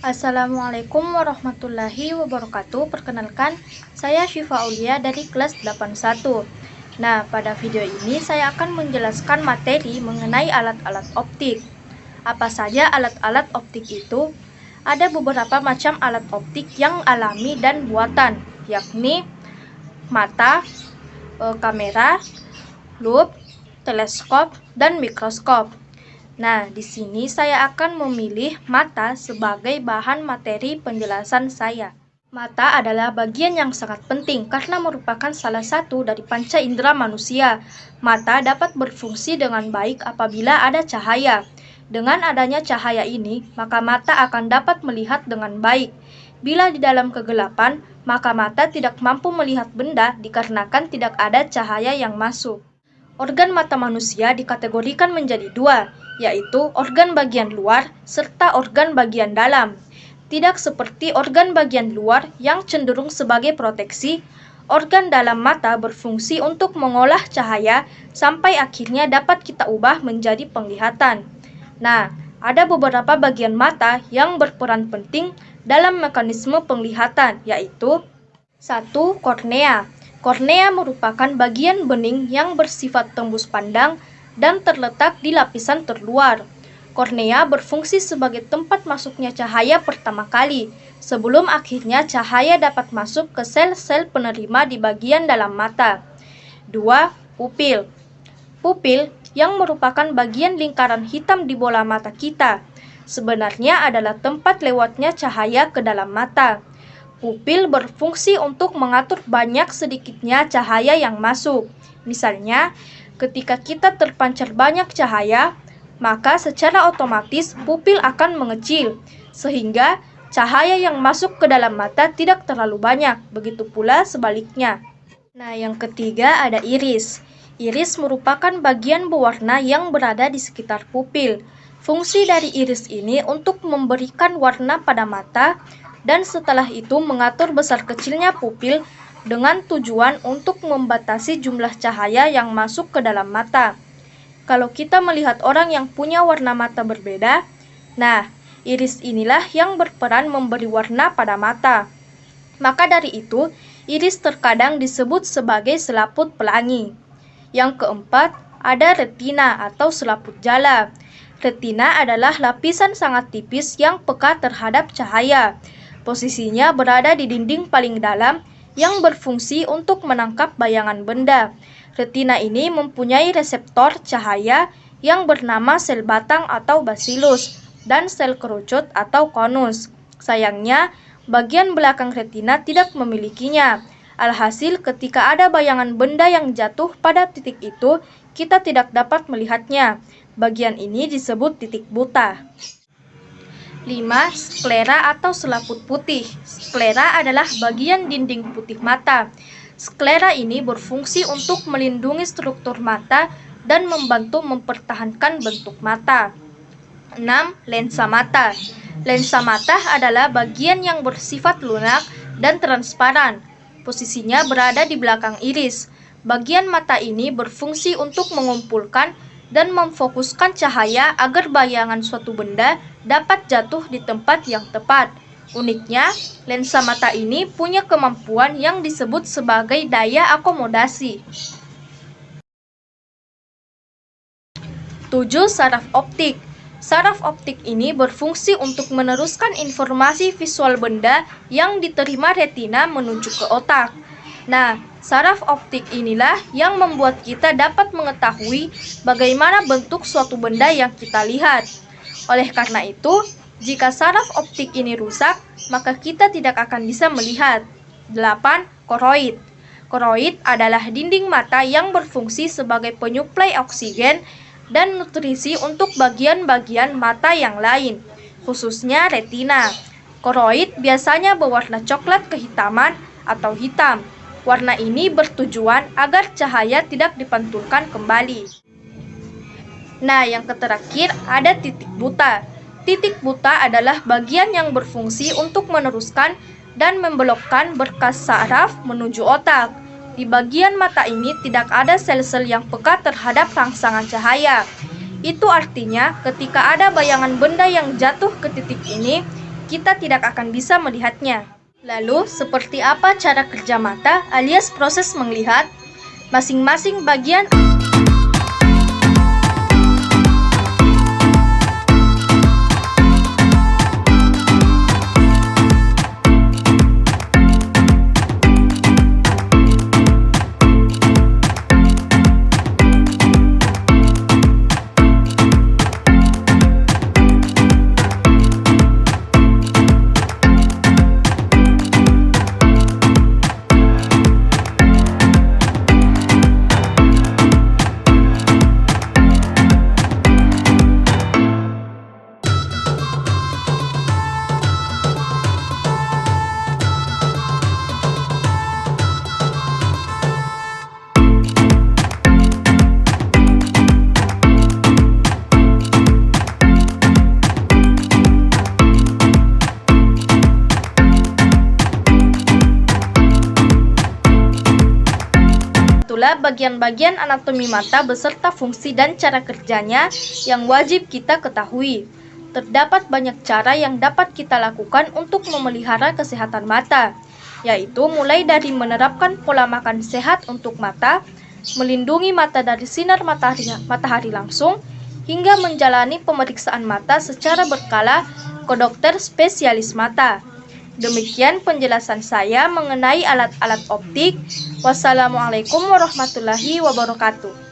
Assalamualaikum warahmatullahi wabarakatuh. Perkenalkan, saya Syifa Aulia dari kelas 81. Nah, pada video ini saya akan menjelaskan materi mengenai alat-alat optik. Apa saja alat-alat optik itu? Ada beberapa macam alat optik yang alami dan buatan, yakni mata, kamera, loop, teleskop, dan mikroskop. Nah, di sini saya akan memilih mata sebagai bahan materi penjelasan saya. Mata adalah bagian yang sangat penting karena merupakan salah satu dari panca indera manusia. Mata dapat berfungsi dengan baik apabila ada cahaya. Dengan adanya cahaya ini, maka mata akan dapat melihat dengan baik. Bila di dalam kegelapan, maka mata tidak mampu melihat benda dikarenakan tidak ada cahaya yang masuk. Organ mata manusia dikategorikan menjadi dua, yaitu organ bagian luar serta organ bagian dalam. Tidak seperti organ bagian luar yang cenderung sebagai proteksi, organ dalam mata berfungsi untuk mengolah cahaya sampai akhirnya dapat kita ubah menjadi penglihatan. Nah, ada beberapa bagian mata yang berperan penting dalam mekanisme penglihatan, yaitu 1. Kornea. Kornea merupakan bagian bening yang bersifat tembus pandang dan terletak di lapisan terluar. Kornea berfungsi sebagai tempat masuknya cahaya pertama kali, sebelum akhirnya cahaya dapat masuk ke sel-sel penerima di bagian dalam mata. 2. Pupil. Pupil yang merupakan bagian lingkaran hitam di bola mata kita, sebenarnya adalah tempat lewatnya cahaya ke dalam mata. Pupil berfungsi untuk mengatur banyak sedikitnya cahaya yang masuk. Misalnya, ketika kita terpancar banyak cahaya, maka secara otomatis pupil akan mengecil, sehingga cahaya yang masuk ke dalam mata tidak terlalu banyak, begitu pula sebaliknya. Nah, yang ketiga ada iris. Iris merupakan bagian berwarna yang berada di sekitar pupil. Fungsi dari iris ini untuk memberikan warna pada mata, dan setelah itu mengatur besar kecilnya pupil dengan tujuan untuk membatasi jumlah cahaya yang masuk ke dalam mata. Kalau kita melihat orang yang punya warna mata berbeda, nah, iris inilah yang berperan memberi warna pada mata. Maka dari itu, iris terkadang disebut sebagai selaput pelangi. Yang keempat, ada retina atau selaput jala. Retina adalah lapisan sangat tipis yang peka terhadap cahaya. Posisinya berada di dinding paling dalam yang berfungsi untuk menangkap bayangan benda. Retina ini mempunyai reseptor cahaya yang bernama sel batang atau basilus dan sel kerucut atau konus. Sayangnya, bagian belakang retina tidak memilikinya. Alhasil, ketika ada bayangan benda yang jatuh pada titik itu, kita tidak dapat melihatnya. Bagian ini disebut titik buta. 5. Sklera atau selaput putih. Sklera adalah bagian dinding putih mata. Sklera ini berfungsi untuk melindungi struktur mata dan membantu mempertahankan bentuk mata. 6. Lensa mata. Lensa mata adalah bagian yang bersifat lunak dan transparan. Posisinya berada di belakang iris. Bagian mata ini berfungsi untuk mengumpulkan dan memfokuskan cahaya agar bayangan suatu benda dapat jatuh di tempat yang tepat. Uniknya, lensa mata ini punya kemampuan yang disebut sebagai daya akomodasi. 7. Saraf optik. Saraf optik ini berfungsi untuk meneruskan informasi visual benda yang diterima retina menuju ke otak. Nah, saraf optik inilah yang membuat kita dapat mengetahui bagaimana bentuk suatu benda yang kita lihat. Oleh karena itu, jika saraf optik ini rusak, maka kita tidak akan bisa melihat. 8. Koroid. Koroid adalah dinding mata yang berfungsi sebagai penyuplai oksigen dan nutrisi untuk bagian-bagian mata yang lain, khususnya retina. Koroid biasanya berwarna coklat kehitaman atau hitam. Warna ini bertujuan agar cahaya tidak dipantulkan kembali. Nah, yang terakhir ada titik buta. Titik buta adalah bagian yang berfungsi untuk meneruskan dan membelokkan berkas saraf menuju otak. Di bagian mata ini tidak ada sel-sel yang peka terhadap rangsangan cahaya. Itu artinya ketika ada bayangan benda yang jatuh ke titik ini, kita tidak akan bisa melihatnya. Lalu, seperti apa cara kerja mata alias proses melihat? Masing-masing bagian itulah bagian-bagian anatomi mata beserta fungsi dan cara kerjanya yang wajib kita ketahui. Terdapat banyak cara yang dapat kita lakukan untuk memelihara kesehatan mata, yaitu mulai dari menerapkan pola makan sehat untuk mata, melindungi mata dari sinar matahari langsung, hingga menjalani pemeriksaan mata secara berkala ke dokter spesialis mata. Demikian penjelasan saya mengenai alat-alat optik. Wassalamualaikum warahmatullahi wabarakatuh.